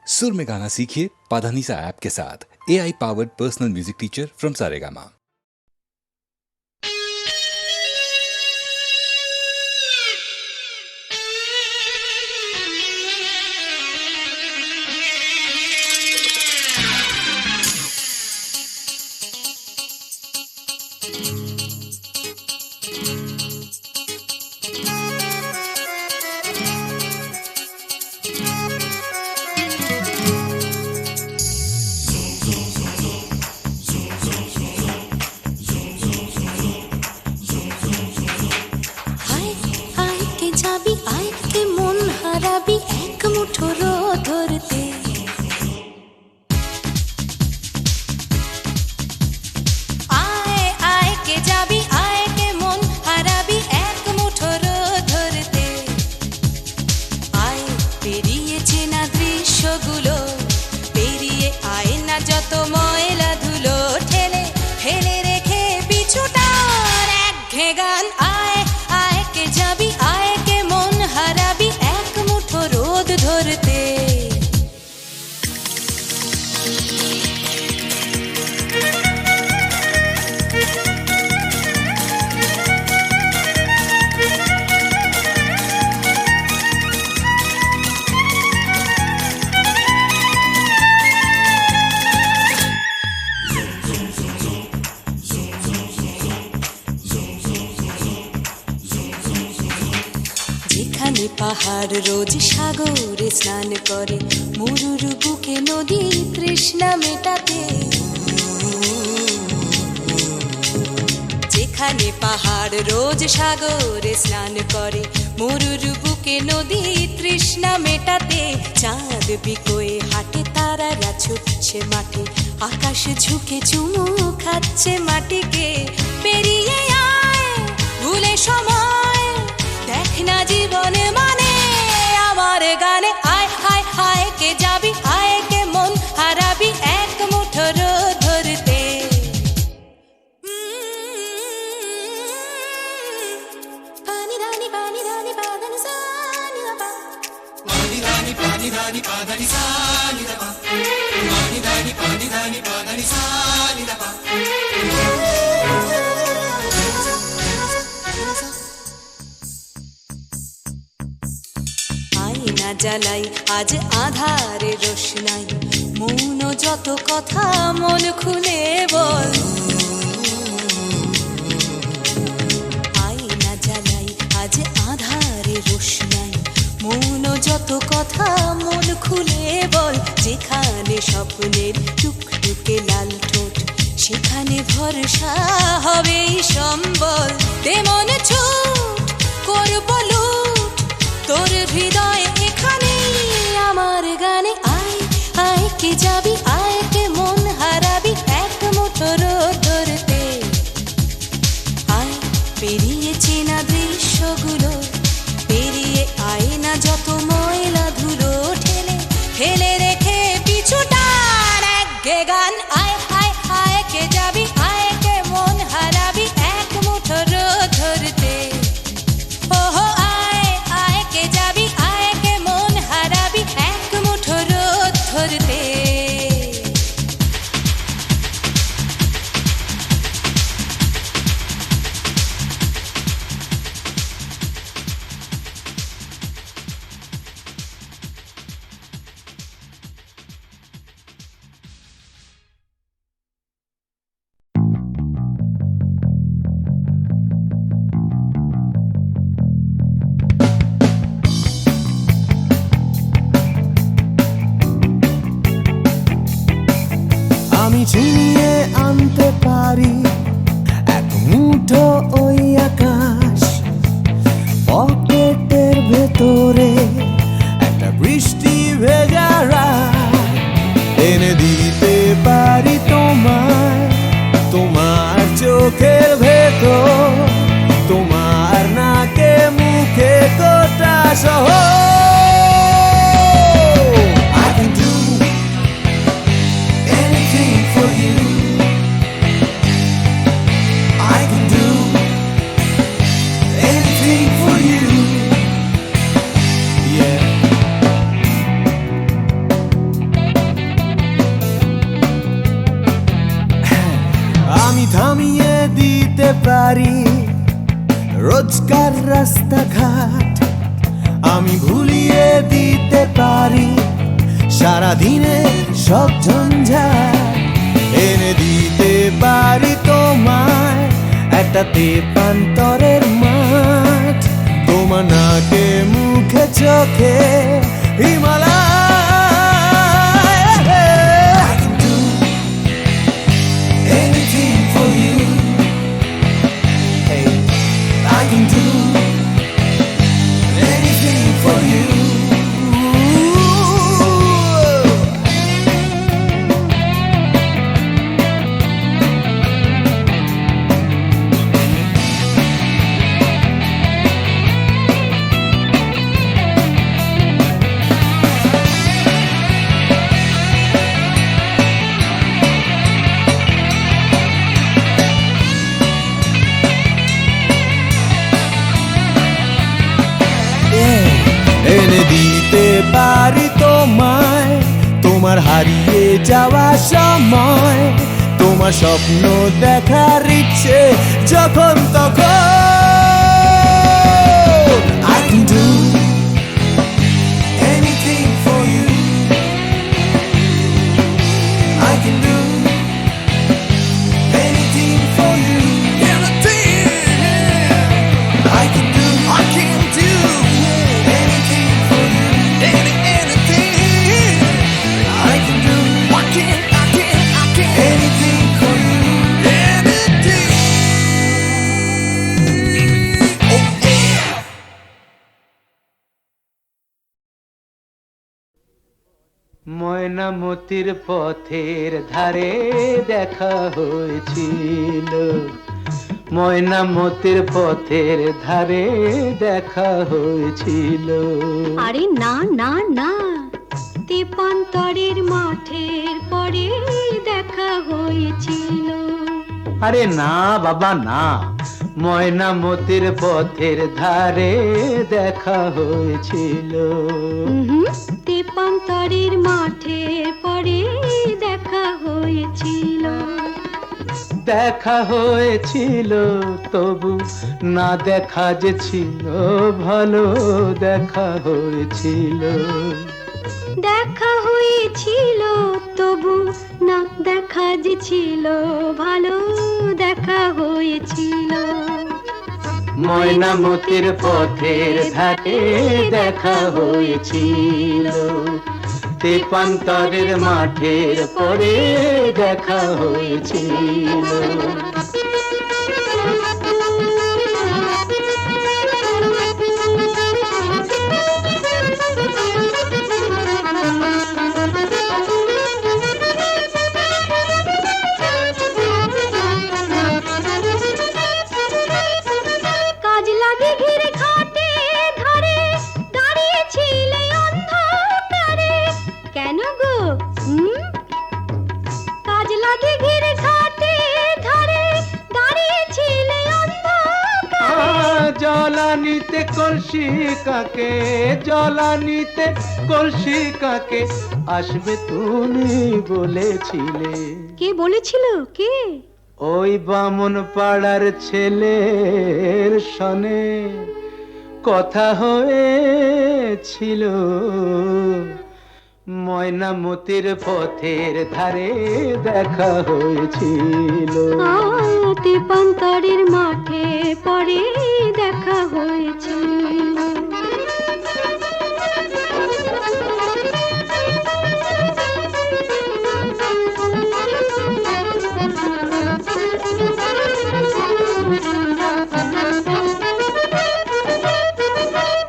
सुर में गाना सीखिए पाधानीसा ऐप के साथ। AI powered personal music teacher from Saregama. পাহাড় রোজ সাগরে স্নান করে, মরুর বুকে নদী তৃষ্ণা মেটাতে। যেখানে পাহাড় রোজ সাগরে স্নান করে, মরুর বুকে নদী তৃষ্ণা মেটাতে। চাঁদ বিকোয়ে হাটে, তারারা ছুটছে মাঠে, আকাশ ঝুঁকে চুমু খাচ্ছে মাটিকে। পেরিয়ে আয় ভুলে সময়, দেখ না জীবনে মানে আমার গানে। আয় হায় হায় কে যাবি, আয় কে মন হারাবি এক মুঠো রোদ ধরতে। পানি রানি পানি রানি পাদানি সানি রাপা, পানি রানি পানি রানি পাদানি সানি রাপা, পানি রানি পানি রানি পাদানি সানি রাপা। আয়না জ্বালাই আজ আধারে রোশনাই, মৌন যত কথা মন খুলে বল। আয়না জ্বালাই আজ আধারে রোশনাই, মৌন যত কথা মন খুলে বল। যেখানে স্বপ্নের টুকটুকে লাল ঠোঁট, সেখানে ভরসা হবেই সম্বল। তেমন ছুট করব লুট তোর হৃদয় এখানে আমার গানে। আয় আয় কে যাবি, আয় কে মন হারাবি এক মুঠো রোদ ধরতে। আয় পেরিয়ে চেনা দৃশ্যগুলো, পেরিয়ে আয় না যত ময়লা ধুলো, ঠেলে ফেলে রেখে পিছুটার এক গান। আয় আয় আয় কে যাবি, আয় কে মন হারাবি এক মুঠো রোদ ধরতে। ওহো আয় আয় কে যাবি, আয় কে মন হারাবি এক মুঠো রোদ ধরতে। আমি ছিনিয়ে আনতে পারি এক মুঠো ওই আকাশ, পকেটের ভেতরে একটা বৃষ্টি ভেজা রাত। এনে দিতে পারি তোমায়, তোমার চোখের ভেতর, তোমার নাকে মুখে গোটা শহর। দিতে পারি রোজকার রাস্তাঘাট, আমি ভুলিয়ে দিতে পারি সারাদিনে সব ঝঞ্ঝাট, এনে দিতে পারি তোমায় একটা তেপান্তরের মাঠ, তোমার নাকে মুখে চোখে Himalaya. I can do anything for you. Hey, I can do anything for you. এনে দিতে পারি তোমায় তোমার হারিয়ে যাওয়া সময়, তোমার স্বপ্ন দেখার ইচ্ছে যখন তখন। I can do anything for you. I can do anything for you. Anything. I can do anything for you. Anything. I can do anything for you. Anything. Oh yeah. ময়নামতির পথের ধারে দেখা হয়েছিল, ময়নামতির পথের ধারে দেখা হয়েছিল। আরে না না না, তেপান্তরের মাঠের পরে দেখা হয়েছিল। আরে না বাবা না, ময়নামতির পথের ধারে দেখা হয়েছিল। তেপান্তরের মাঠের পরে দেখা হয়েছিল। দেখা হয়েছিল তবু না দেখা যে ছিল ভালো, দেখা হয়েছিল। দেখা হয়েছিল তবু না দেখা যে ছিল ভালো, দেখা হয়েছিল। ময়নামতির পথের ধারে দেখা হয়েছিল, তেপান্তরের মাঠের পরে দেখা হয়েছিল। জলানিতে কলসি কাকে, জলানিতে কলসি কাকে আসবে তুমি বলেছিলে। কে বলেছিল? কে? ওই বামন পাড়ার ছেলের সনে কথা হয়েছিল। ময়নামতির পথের ধারে দেখা হয়েছিল। তেপান্তরের মাঠে পরে দেখা হয়েছিল।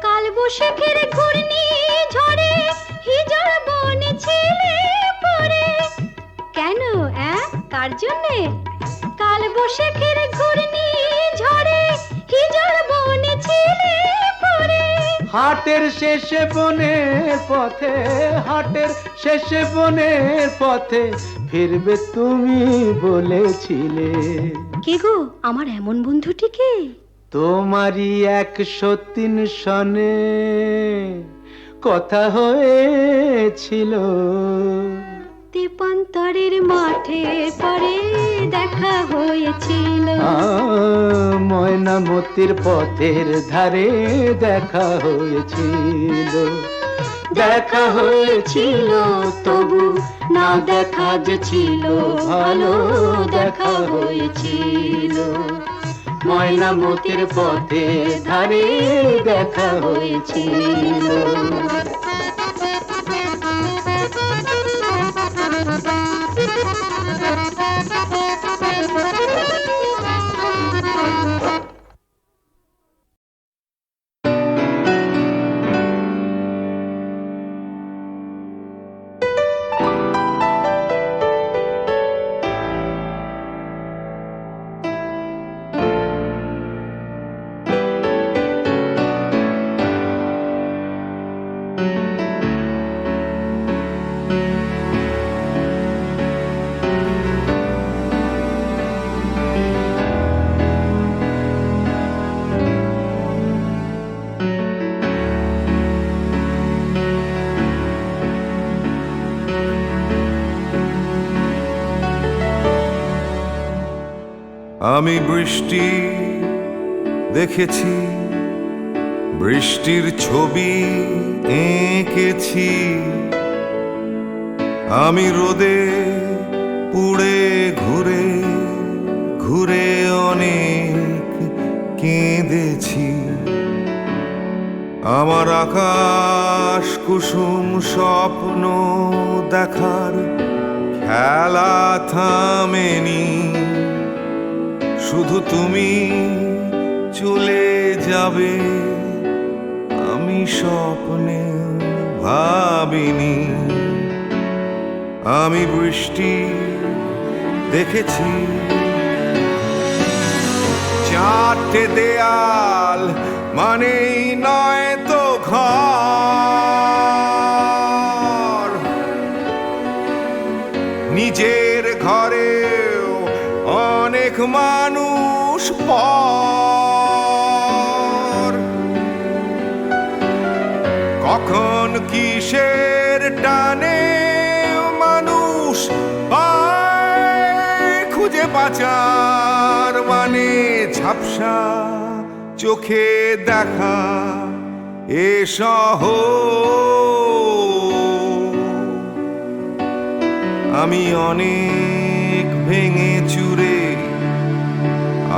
কালবৈশাখীর ঘূর্ণি ঝড়ে হিজড় বনে ছেলে পড়ে। কেন? কার জন্যে? কালবৈশাখীর ঘূর্ণি ঝড়ে হিজড় বনে ছেলে পড়ে। হাটের শেষে বনের পথে, হাটের শেষে বনের পথে ফিরবে তুমি বলেছিলে। কে গো আমার এমন বন্ধুটিকে? তোমারই 103 সনে কথা হয়েছিল। তেপান্তরের মাঠের পরে দেখা হয়েছিল। ময়নামতির পথের ধারে দেখা হয়েছিল। দেখা হয়েছিল তবু না দেখা যে ছিল ভালো, দেখা হয়েছিল। ময়নামতির পথের ধারে দেখা হয়েছিল। আমি বৃষ্টি দেখেছি, বৃষ্টির ছবি এঁকেছি। আমি রোদে পুড়ে ঘুরে ঘুরে অনেক কেঁদেছি। আমার আকাশ কুসুম স্বপ্ন দেখার খেলা থামেনি। শুধু তুমি চলে যাবে আমি স্বপ্নে ভাবিনি। আমি বৃষ্টি দেখেছি, চারটে দেয়াল মানেই নয় তো ঘর। নিজের ঘরেও অনেক মানুষ পর। কখন কিসের টানে মানুষ পায় খুঁজে বাঁচার মানে ঝাপসা চোখে দেখা এ শহর। আমি অনেক ভেঙে চুরে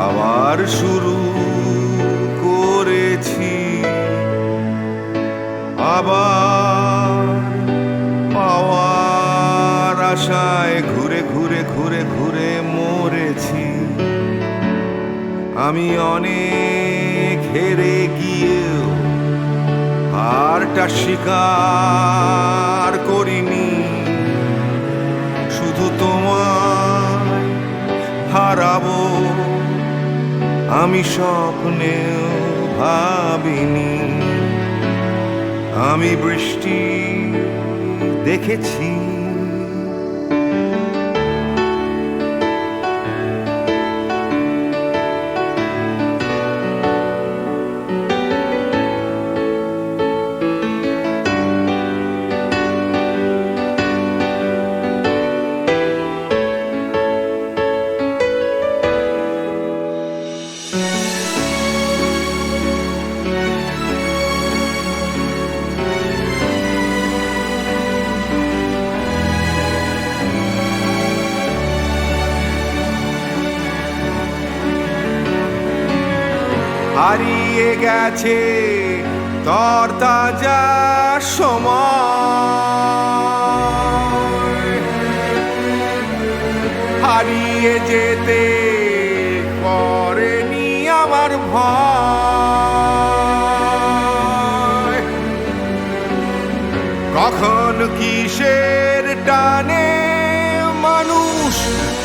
আবার শুরু করেছি। আবার পাওয়ার আশায় ঘুরে ঘুরে ঘুরে ঘুরে মরেছি। আমি অনেক হেরে গিয়েও হারটা স্বীকার করিনি। শুধু তোমায় হারাবো আমি স্বপ্নেও ভাবিনি। আমি বৃষ্টি দেখেছি, হারিয়ে গেছে তরতাজা সময়। হারিয়ে যেতে করেনি আমার ভয়। কখন কিসের টানে মানুষ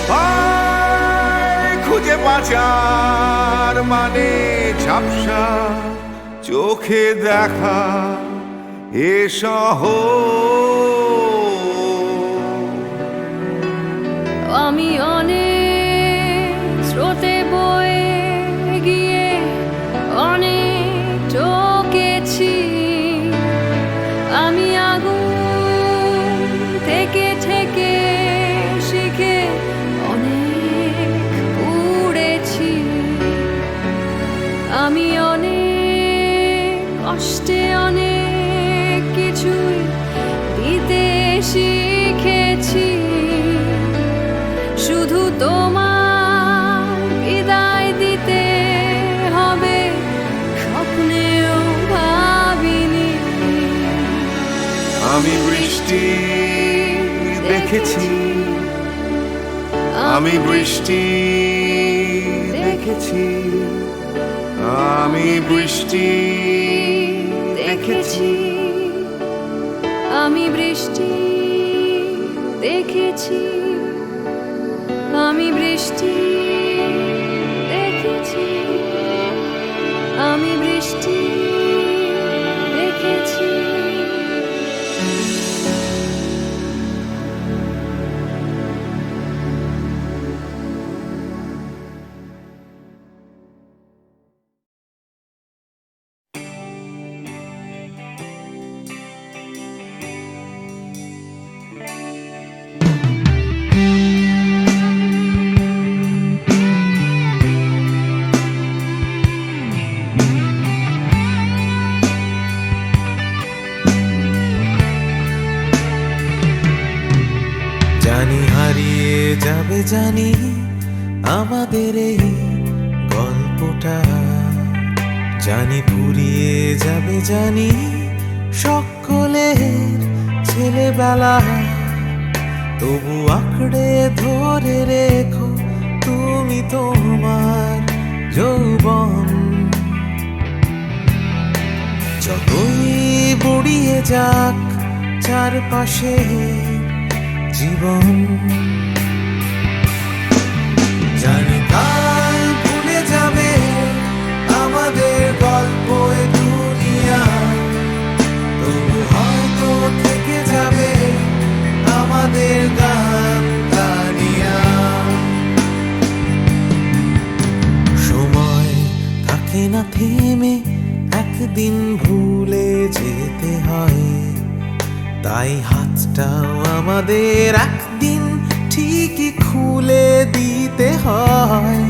পায় খুঁজে বাঁচার মানে ঝাপসা চোখে দেখা এ শহর। আমি অনেক স্রোতে বয়ে গিয়ে অনেক ঠকেছি। আমি আগুন থেকে থেকে শিখেছি শুধু তোমার বিদায় দিতে হবে স্বপ্নেও ভাবিনি আমি বৃষ্টি দেখেছি, আমি বৃষ্টি দেখেছি, আমি বৃষ্টি দেখেছি, আমি বৃষ্টি দেখেছি, আমি বৃষ্টি দেখেছি, আমি বৃষ্টি দেখেছি। জানি হারিয়ে যাবে, জানি আমাদের এই গল্পটা, জানি ফুরিয়ে যাবে, জানি সকলের ছেলেবেলা, তবু আঁকড়ে ধরে রেখো তুমি তোমার যৌবন। যতই বুড়িয়ে যাক চারপাশে জীবন, জানি কাল ভুলে যাবে আমাদের গল্প এ দুনিয়া, তবু হয়তো থেকে যাবে আমাদের গান গানিয়া। সময় থাকে না থেমে, একদিন ভুলে যেতে হয়, তাই হাতটাও আমাদের একদিন ঠিকই খুলে দিতে হয়।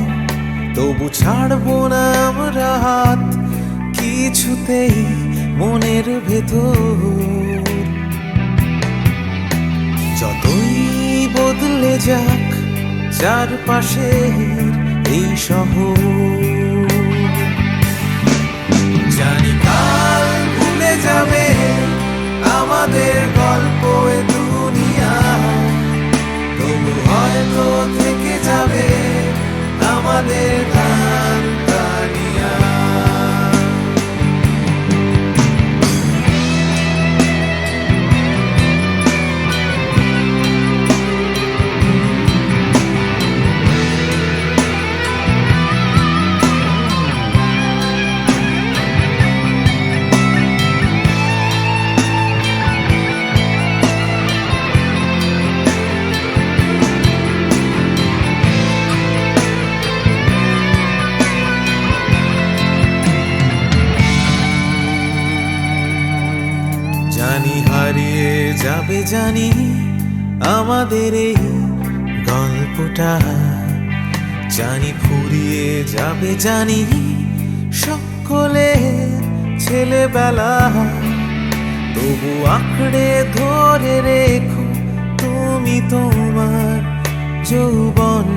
তবু ছাড়বো না আমরা হাত কিছুতেই মনের ভেতর, যতই বদলে যাক চারপাশের এই শহর। জানি কাল ভুলে যাবে আমাদের গল্প এ দুনিয়া, তবু হয়তো থেকে যাবে আমাদের গান গানিয়া। জানি হারিয়ে যাবে, জানি আমাদের এই গল্পটা, জানি ফুরিয়ে যাবে, জানি সকলের ছেলেবেলা, তবু আঁকড়ে ধরে রেখো তুমি তোমার যৌবন।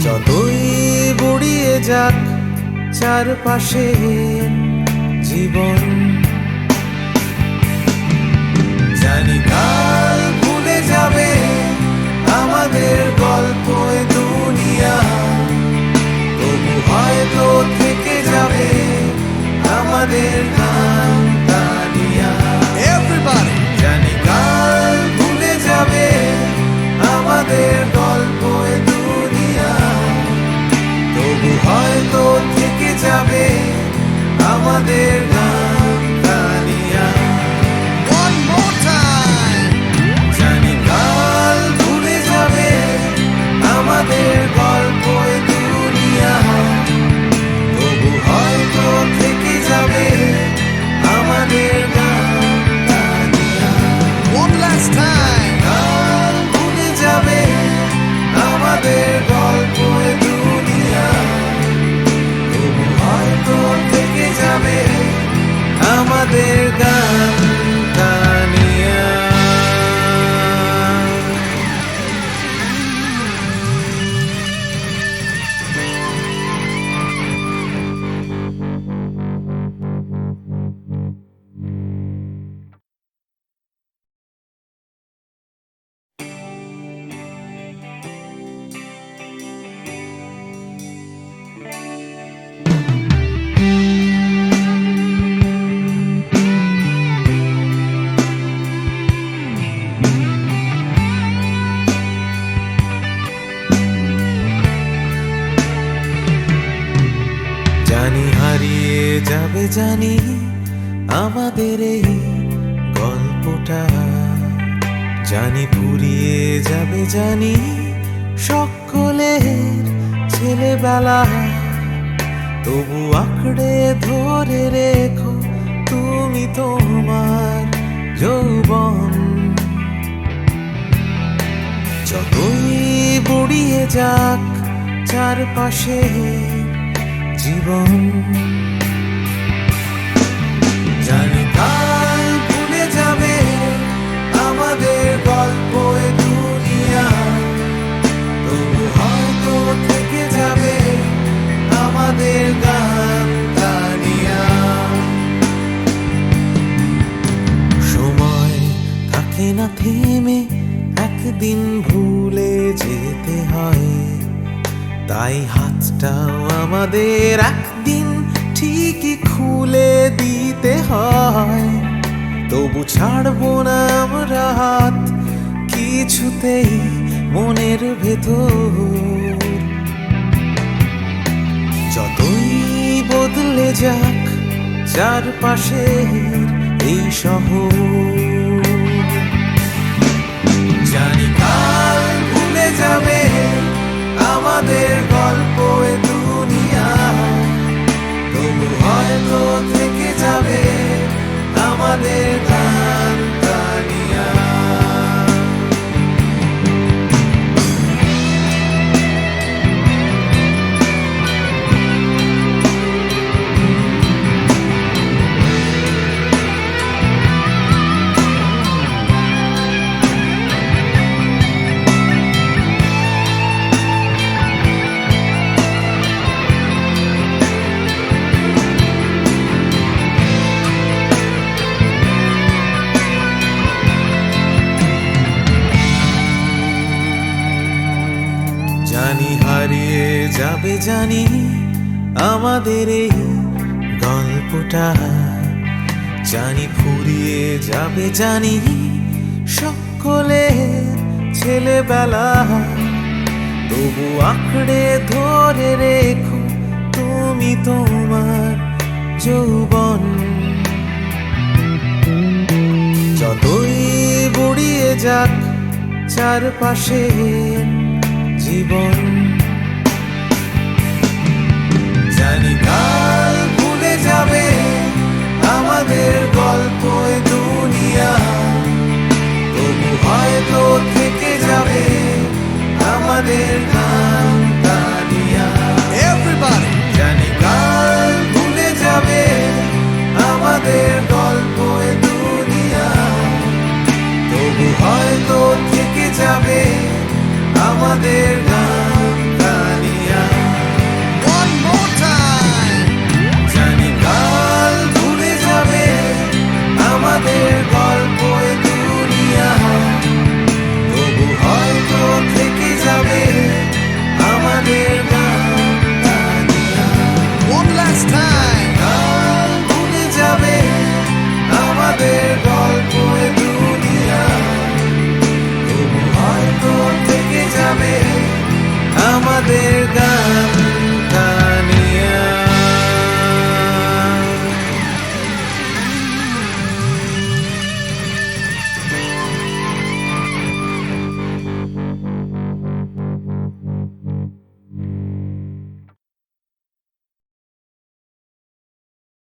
যতই বুড়িয়ে যাক চারপাশে জীবন, জানি কাল ভুলে যাবে আমাদের গল্প এ দুনিয়া, তবু হয়তো থেকে যাবে আমাদের গান গানিয়া। Everybody! জানি কাল ভুলে যাবে আমাদের গল্প এ দুনিয়া, তবু হয়তো থেকে যাবে আমাদের গান গানিয়া। One more time! জানি কাল ভুলে যাবে আমাদের গল্প এ দুনিয়া, তবু হয়তো থেকে যাবে আমাদের গান গানিয়া। One last time! কাল ভুলে যাবে আমাদের গল্প এ দুনিয়া, তবু হয়তো থেকে যাবে যাবে জানি আমাদের এই গল্পটা, জানি ফুরিয়ে যাবে জানি সকলের ছেলেবেলা, তবু আঁকড়ে ধরে রেখো তুমি তোমার যৌবন। যতই বুড়িয়ে যাক চারপাশে জীবন, জানি কাল ভুলে যাবে আমাদের গল্প এ দুনিয়া, তবু হয়তো থেকে যাবে আমাদের গান গানিয়া। সময় থাকে না থেমে, একদিন ভুলে যেতে হয়, তাই হাতটাও আমাদের একদিন ঠিকই খুলে দিতে হয়। তবু ছাড়বো না আমরা হাত কিছুতেই মনের ভেতর, যতই বদলে যাক চারপাশের এই শহর। জানি কাল ভুলে যাবে আমাদের গল্প এ দুনিয়া, তবু হয়তো থেকে যাবে আমাদের গান গানিয়া। জানি হারিয়ে যাবে জানি আমাদের এই গল্পটা, জানি ফুরিয়ে যাবে জানি সকলের ছেলেবেলা, তবু আঁকড়ে ধরে রেখো তুমি তোমার যৌবন। যতই বুড়িয়ে যাক চারপাশে জীবন, জানি কাল ভুলে যাবে আমাদের গল্প এ দুনিয়া, তবু হয়তো থেকে যাবে আমাদের গান গানিয়া। Everybody! জানি কাল ভুলে যাবে আমাদের গল্প এ দুনিয়া, তবু হয়তো থেকে যাবে আমাদের গান